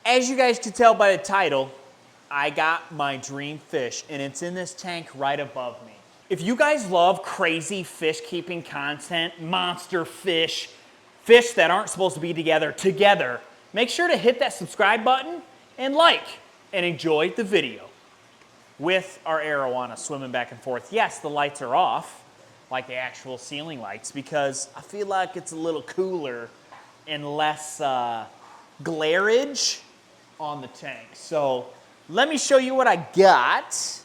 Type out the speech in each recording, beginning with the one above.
As you guys can tell by the title, I got my dream fish, and it's in this tank right above me. If you guys love crazy fish keeping content, monster fish, fish that aren't supposed to be together, make sure to hit that subscribe button and like, and enjoy the video with our Arowana swimming back and forth. Yes, the lights are off, like the actual ceiling lights, because I feel like it's a little cooler and less glareage on the tank. So let me show you what I got.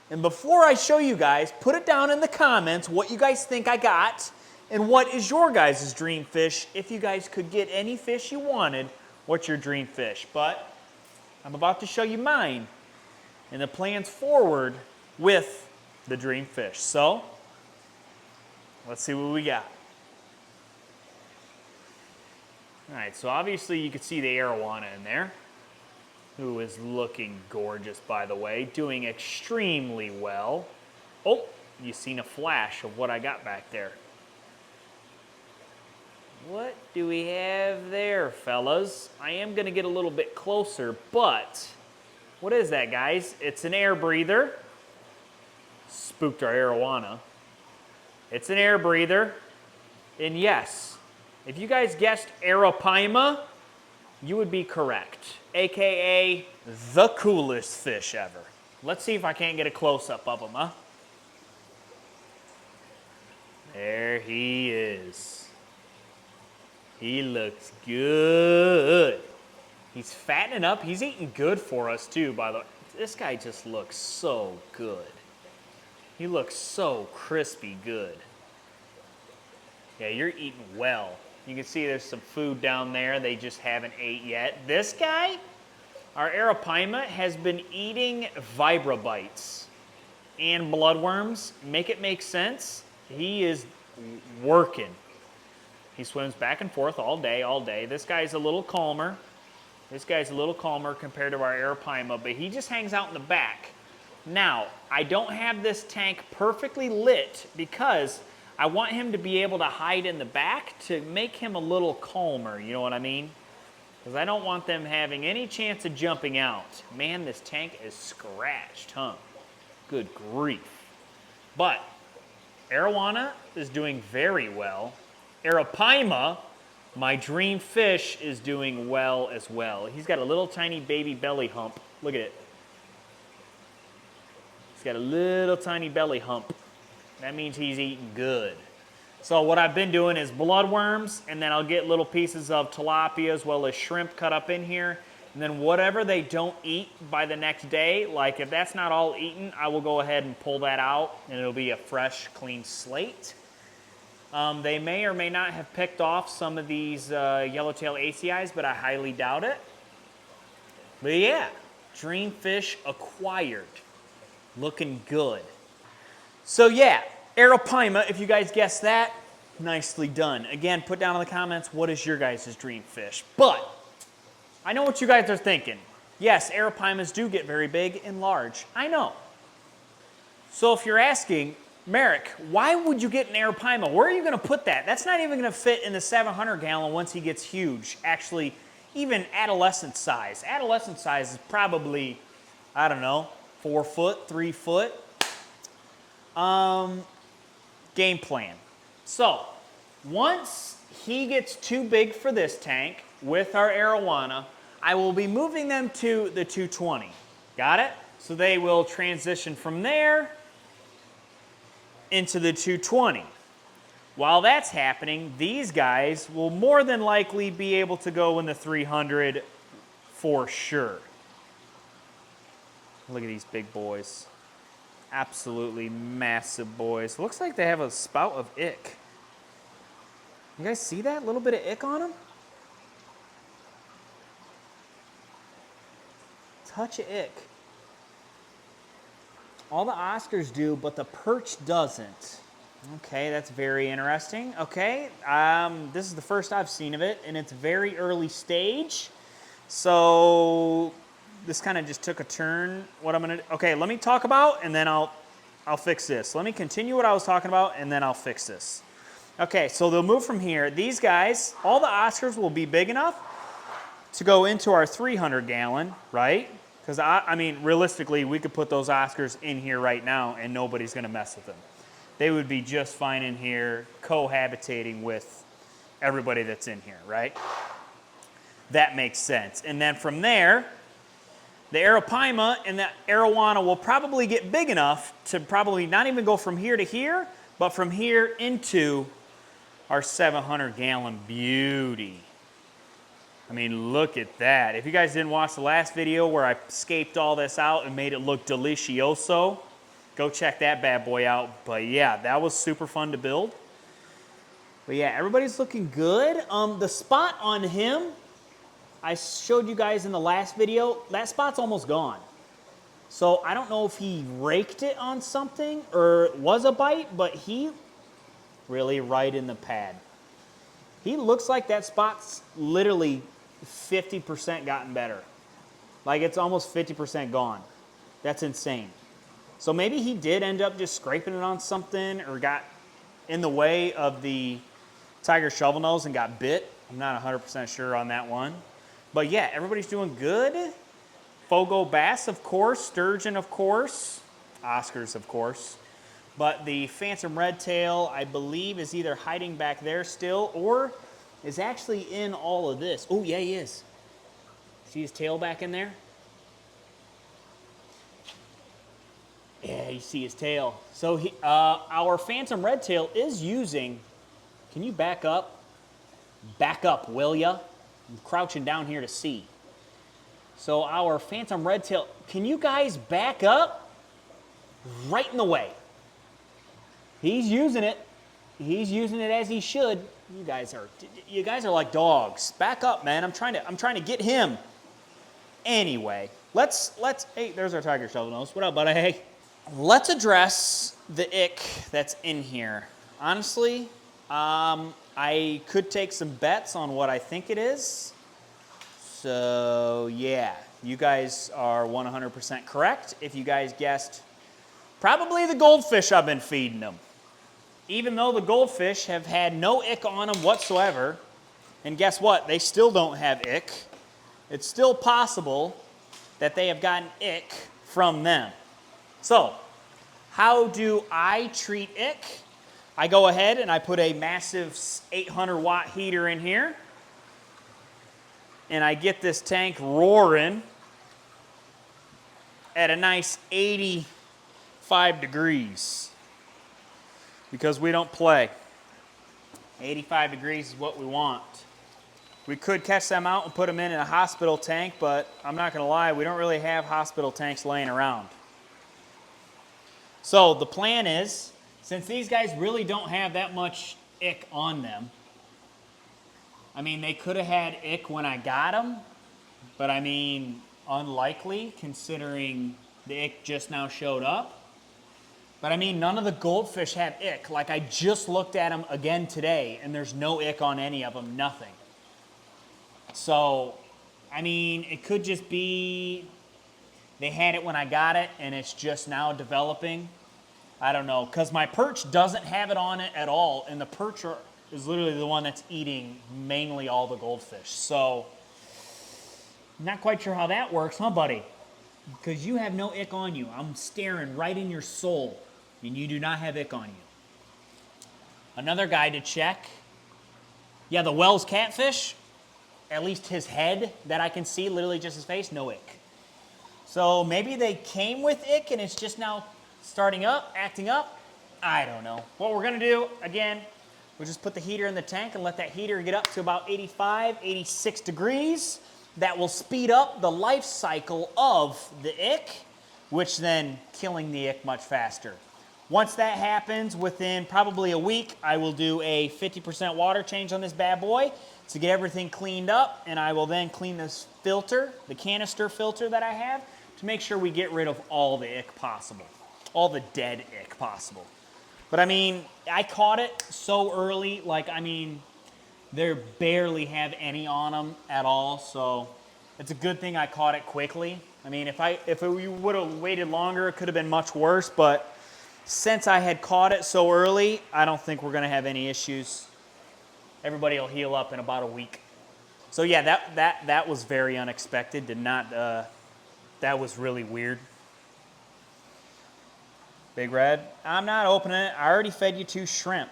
And before I show you guys, put it down in the comments what you guys think I got and what is your guys' dream fish. If you guys could get any fish you wanted, what's your dream fish? But I'm about to show you mine and the plans forward with the dream fish. So let's see what we got. All right, so obviously you can see the Arowana in there, who is looking gorgeous, by the way, doing extremely well. Oh, you've seen a flash of what I got back there. What do we have there, fellas? I am gonna get a little bit closer, but what is that, guys? It's an air breather. Spooked our Arowana. It's an air breather, and yes, if you guys guessed Arapaima, you would be correct, AKA the coolest fish ever. Let's see if I can't get a close-up of him, huh? There he is. He looks good. He's fattening up. He's eating good for us too, by the way. This guy just looks so good. He looks so crispy good. Yeah, you're eating well. You can see there's some food down there they just haven't ate yet. This guy, our Arapaima, has been eating Vibra Bites and bloodworms. Make it make sense. He is working. He swims back and forth all day, all day. This guy's a little calmer. This guy's a little calmer compared to our Arapaima, but he just hangs out in the back. Now, I don't have this tank perfectly lit because I want him to be able to hide in the back to make him a little calmer, you know what I mean? Because I don't want them having any chance of jumping out. Man, this tank is scratched, huh? Good grief. But Arowana is doing very well. Arapaima, my dream fish, is doing well as well. He's got a little tiny baby belly hump. Look at it. He's got a little tiny belly hump. That means he's eating good. So what I've been doing is bloodworms, and then I'll get little pieces of tilapia as well as shrimp cut up in here. And then whatever they don't eat by the next day, like if that's not all eaten, I will go ahead and pull that out, and it'll be a fresh, clean slate. They may or may not have picked off some of these yellowtail ACIs, but I highly doubt it. But yeah, dream fish acquired. Looking good. So yeah, Arapaima, if you guys guessed that, nicely done. Again, put down in the comments, what is your guys' dream fish? But I know what you guys are thinking. Yes, Arapaimas do get very big and large. I know. So if you're asking, Merrick, why would you get an Arapaima? Where are you going to put that? That's not even going to fit in the 700 gallon once he gets huge. Actually, even adolescent size. Adolescent size is probably, I don't know, 4 foot, 3 foot. Game plan. So, once he gets too big for this tank with our Arowana, I will be moving them to the 220. Got it? So they will transition from there into the 220. While that's happening, these guys will more than likely be able to go in the 300 for sure. Look at these big boys. Absolutely massive boys. Looks like they have a spout of ick. You guys see that? A little bit of ick on them? Touch of ick. All the Oscars do, but the perch doesn't. Okay, that's very interesting. Okay, this is the first I've seen of it, and it's very early stage. So this kind of just took a turn. What I'm gonna, okay, let me talk about, and then I'll fix this. Let me continue what I was talking about, and then I'll fix this. Okay, so they'll move from here. These guys, all the Oscars will be big enough to go into our 300 gallon, right? Because I mean, realistically, we could put those Oscars in here right now and nobody's gonna mess with them. They would be just fine in here, cohabitating with everybody that's in here, right? That makes sense. And then from there, the Arapaima and the Arowana will probably get big enough to probably not even go from here to here, but from here into our 700 gallon beauty. I mean, look at that. If you guys didn't watch the last video where I scaped all this out and made it look delicioso, go check that bad boy out. But yeah, that was super fun to build. But yeah, everybody's looking good. The spot on him, I showed you guys in the last video, that spot's almost gone. So I don't know if he raked it on something or it was a bite, but he really right in the pad. He looks like that spot's literally 50% gotten better. Like it's almost 50% gone. That's insane. So maybe he did end up just scraping it on something or got in the way of the tiger shovel nose and got bit. I'm not 100% sure on that one. But yeah, everybody's doing good. Fogo bass, of course. Sturgeon, of course. Oscars, of course. But the phantom redtail, I believe, is either hiding back there still or is actually in all of this. Oh, yeah, he is. See his tail back in there? Yeah, you see his tail. So our phantom redtail is using, can you back up? Back up, will ya? I'm crouching down here to see. So our phantom redtail, can you guys back up? Right in the way. He's using it. He's using it as he should. You guys are like dogs. Back up, man. I'm trying to get him. Anyway, let's hey, there's our tiger shovel nose. What up, buddy? Hey. Let's address the ick that's in here. Honestly, I could take some bets on what I think it is. So yeah, you guys are 100% correct. If you guys guessed, probably the goldfish I've been feeding them. Even though the goldfish have had no ick on them whatsoever, and guess what? They still don't have ick. It's still possible that they have gotten ick from them. So, how do I treat ick? I go ahead and I put a massive 800 watt heater in here, and I get this tank roaring at a nice 85 degrees. Because we don't play. 85 degrees is what we want. We could catch them out and put them in a hospital tank, but I'm not gonna lie, we don't really have hospital tanks laying around. So the plan is, since these guys really don't have that much ick on them, I mean, they could have had ick when I got them, but I mean, unlikely considering the ick just now showed up. But I mean, none of the goldfish have ick. Like I just looked at them again today and there's no ick on any of them, nothing. So, I mean, it could just be they had it when I got it and it's just now developing. I don't know, because my perch doesn't have it on it at all, and the perch is literally the one that's eating mainly all the goldfish. So, not quite sure how that works, huh, buddy? Because you have no ick on you. I'm staring right in your soul, and you do not have ick on you. Another guy to check. Yeah, the Wells catfish, at least his head that I can see, literally just his face, no ick. So maybe they came with ick and it's just now starting up, acting up. I don't know. What we're gonna do, again, we'll just put the heater in the tank and let that heater get up to about 85, 86 degrees. That will speed up the life cycle of the ick, which then killing the ick much faster. Once that happens, within probably a week, I will do a 50% water change on this bad boy to get everything cleaned up, and I will then clean this filter, the canister filter that I have, to make sure we get rid of all the ick possible, all the dead ick possible. But I mean, I caught it so early, like, I mean, they barely have any on them at all, so it's a good thing I caught it quickly. I mean, if we would have waited longer, it could have been much worse, but since I had caught it so early, I don't think we're gonna have any issues. Everybody will heal up in about a week. So yeah, that was very unexpected. Did not, that was really weird. Big Red, I'm not opening it. I already fed you 2 shrimp.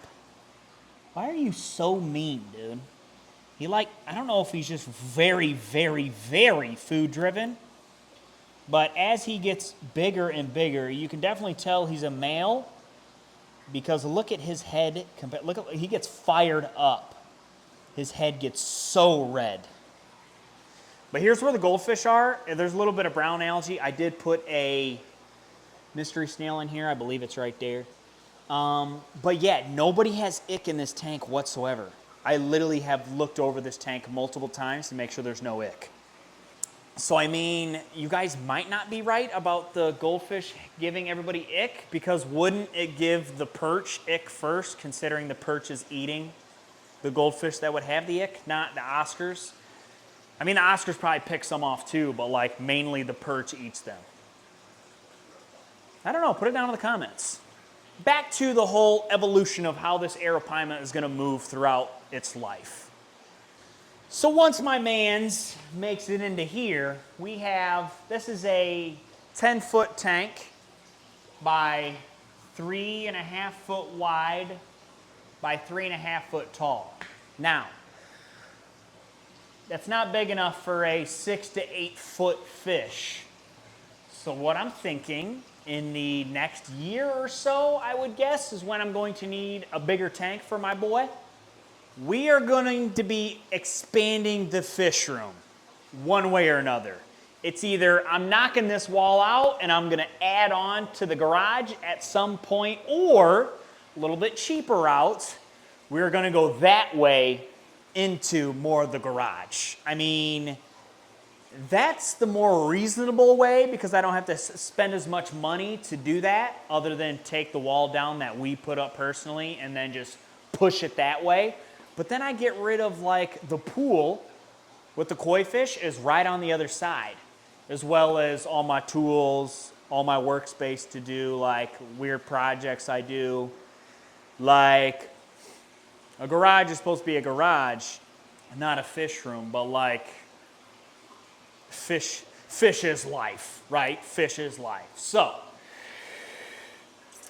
Why are you so mean, dude? I don't know if he's just very, very, very food driven, but as he gets bigger and bigger, you can definitely tell he's a male because look at his head. He gets fired up. His head gets so red. But here's where the goldfish are. There's a little bit of brown algae. I did put a mystery snail in here. I believe it's right there. But yeah, nobody has ick in this tank whatsoever. I literally have looked over this tank multiple times to make sure there's no ick. So I mean, you guys might not be right about the goldfish giving everybody ick, because wouldn't it give the perch ick first, considering the perch is eating the goldfish that would have the ick, not the Oscars? I mean, the Oscars probably pick some off too, but like mainly the perch eats them. I don't know, put it down in the comments. Back to the whole evolution of how this Arapaima is gonna move throughout its life. So once my mans makes it into here, we have, this is a 10-foot tank by 3.5 foot wide by 3.5 foot tall. Now, that's not big enough for a 6 to 8 foot fish. So what I'm thinking in the next year or so, I would guess, is when I'm going to need a bigger tank for my boy. We are going to be expanding the fish room one way or another. It's either I'm knocking this wall out and I'm going to add on to the garage at some point, or a little bit cheaper route, we're going to go that way into more of the garage. I mean, that's the more reasonable way because I don't have to spend as much money to do that other than take the wall down that we put up personally and then just push it that way. But then I get rid of like the pool with the koi fish is right on the other side, as well as all my tools, all my workspace to do like weird projects I do. Like a garage is supposed to be a garage, not a fish room, but like fish is life, right? Fish is life. So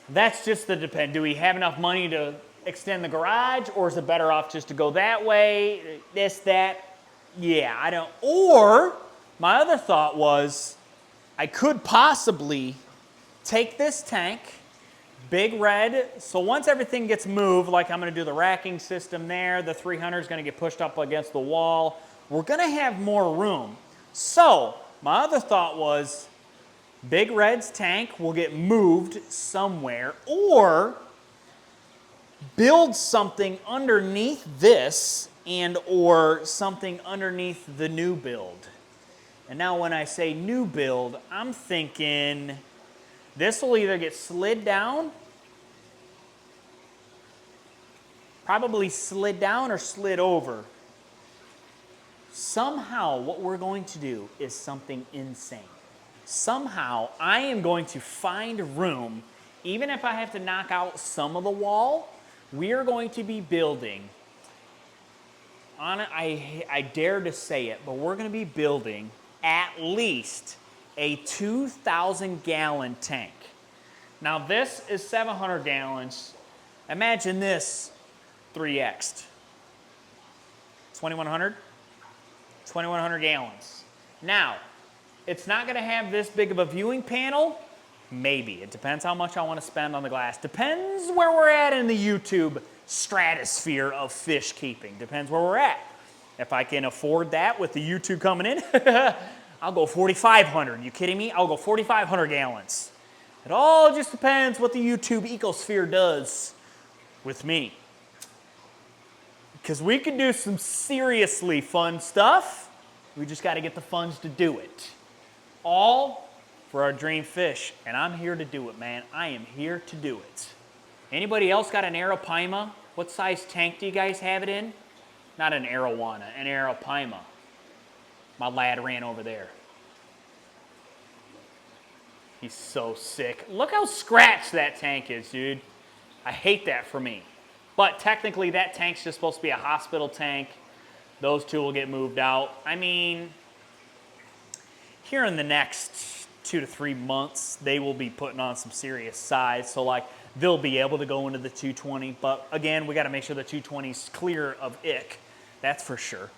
that's just the depend. Do we have enough money to extend the garage, or is it better off just to go that way, this, that? Yeah, I don't. Or my other thought was I could possibly take this tank, Big Red, so once everything gets moved, like I'm going to do the racking system there, the 300 is going to get pushed up against the wall, we're going to have more room. So my other thought was Big Red's tank will get moved somewhere, or build something underneath this and or something underneath the new build. And now when I say new build, I'm thinking this will either get slid down, probably slid down or slid over. Somehow what we're going to do is something insane. Somehow I am going to find room, even if I have to knock out some of the wall. We are going to be building, I dare to say it, but we're going to be building at least a 2,000 gallon tank. Now this is 700 gallons. Imagine this 3x'd. 2,100? 2,100 gallons. Now, it's not going to have this big of a viewing panel. Maybe. It depends how much I want to spend on the glass. Depends where we're at in the YouTube stratosphere of fish keeping. Depends where we're at. If I can afford that with the YouTube coming in, I'll go 4,500. You kidding me? I'll go 4,500 gallons. It all just depends what the YouTube ecosphere does with me. Because we can do some seriously fun stuff. We just got to get the funds to do it. All for our dream fish, and I'm here to do it, man. I am here to do it. Anybody else got an Arapaima? What size tank do you guys have it in? Not an Arowana, an Arapaima. My lad ran over there. He's so sick. Look how scratched that tank is, dude. I hate that for me. But technically that tank's just supposed to be a hospital tank. Those two will get moved out. I mean, here in the next 2 to 3 months, they will be putting on some serious size. So like they'll be able to go into the 220. But again, we got to make sure the 220's clear of ick. That's for sure.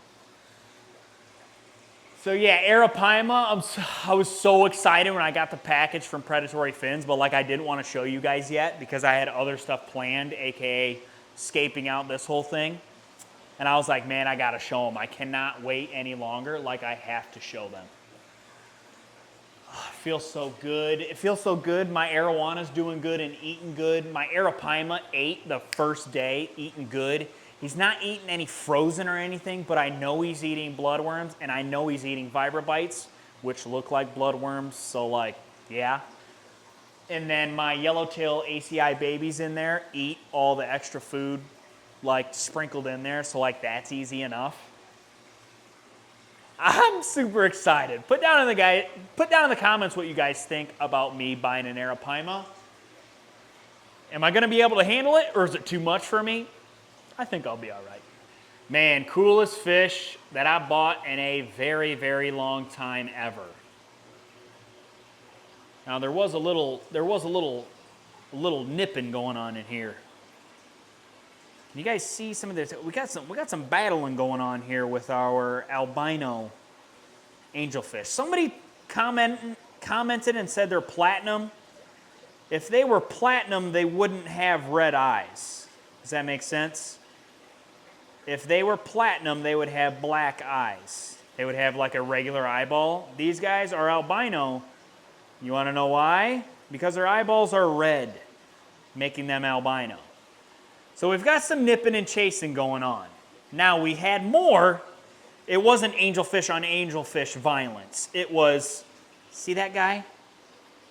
So yeah, Arapaima, I was so excited when I got the package from Predatory Fins, but like I didn't want to show you guys yet because I had other stuff planned, AKA scaping out this whole thing. And I was like, man, I got to show them. I cannot wait any longer. Like I have to show them. Oh, it feels so good. It feels so good. My Arowana's doing good and eating good. My Arapaima ate the first day, eating good. He's not eating any frozen or anything, but I know he's eating bloodworms, and I know he's eating Vibra Bites, which look like bloodworms, so like, yeah. And then my yellowtail ACI babies in there eat all the extra food, like sprinkled in there, so like that's easy enough. I'm super excited. Put down in the comments what you guys think about me buying an Arapaima. Am I gonna be able to handle it, or is it too much for me? I think I'll be all right. Man, coolest fish that I bought in a very, very long time ever. Now there was a little nipping going on in here. Can you guys see some of this? We got some battling going on here with our albino angelfish. Somebody commented and said they're platinum. If they were platinum, they wouldn't have red eyes. Does that make sense? If they were platinum, they would have black eyes. They would have like a regular eyeball. These guys are albino. You want to know why? Because their eyeballs are red, making them albino. So we've got some nipping and chasing going on. Now we had more. It wasn't angelfish on angelfish violence. It was, see that guy?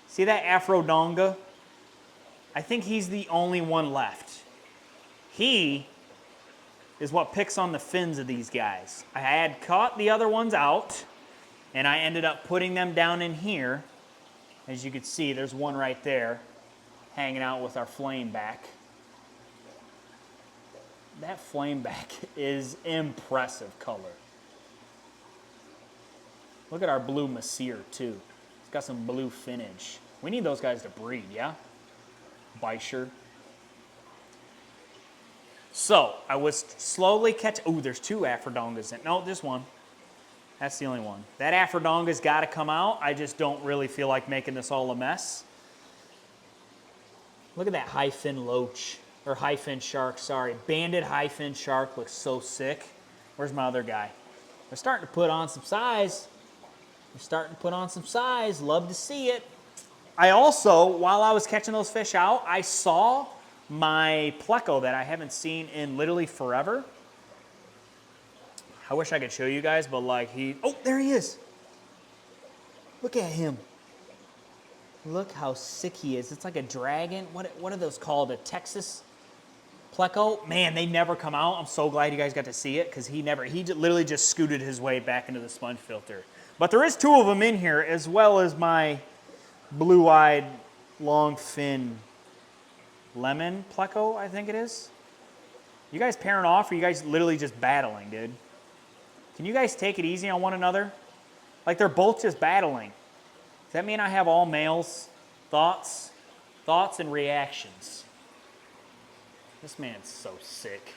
See that Afrodonga? I think he's the only one left. He is what picks on the fins of these guys. I had caught the other ones out, and I ended up putting them down in here. As you can see, there's one right there, hanging out with our flame back. That flame back is impressive color. Look at our blue Masir too. It's got some blue finnage. We need those guys to breed, yeah? Bisher. So, I was slowly catching, ooh, there's two Afrodongas in, no, just one. That's the only one. That Afrodonga's got to come out. I just don't really feel like making this all a mess. Look at that high fin loach, or high fin shark, sorry. Banded high fin shark looks so sick. Where's my other guy? They're starting to put on some size. They're starting to put on some size. Love to see it. I also, while I was catching those fish out, I saw my pleco that I haven't seen in literally forever. I wish I could show you guys, but like oh, there he is. Look at him. Look how sick he is. It's like a dragon. What are those called? A Texas pleco? Man, they never come out. I'm so glad you guys got to see it because he literally just scooted his way back into the sponge filter. But there is two of them in here, as well as my blue-eyed, long fin lemon pleco, I think it is. You guys pairing off, or you guys literally just battling, dude? Can you guys take it easy on one another? Like they're both just battling. Does that mean I have all males? Thoughts and reactions. This man's so sick.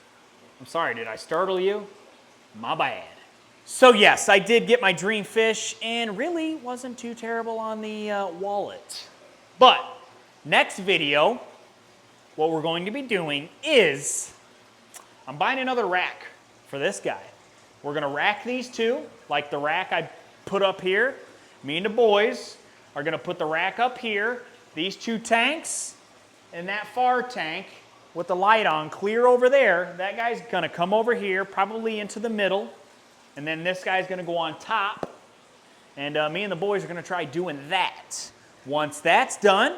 I'm sorry, did I startle you? My bad. So yes, I did get my dream fish and really wasn't too terrible on the wallet. But next video, what we're going to be doing is I'm buying another rack for this guy. We're gonna rack these two, like the rack I put up here. Me and the boys are gonna put the rack up here, these two tanks, and that far tank with the light on clear over there. That guy's gonna come over here, probably into the middle, and then this guy's gonna go on top, and me and the boys are gonna try doing that. Once that's done,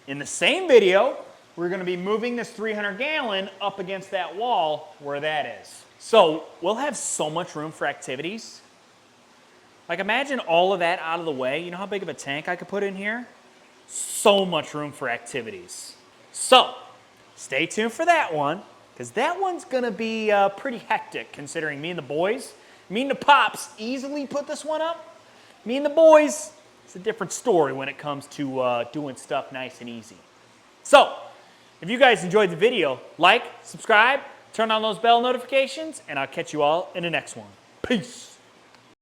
in the same video, we're gonna be moving this 300-gallon up against that wall where that is. So we'll have so much room for activities. Like imagine all of that out of the way. You know how big of a tank I could put in here? So much room for activities. So stay tuned for that one, because that one's gonna be pretty hectic considering me and the boys Me and the Pops easily put this one up. Me and the boys, it's a different story when it comes to doing stuff nice and easy. So, if you guys enjoyed the video, like, subscribe, turn on those bell notifications, and I'll catch you all in the next one. Peace.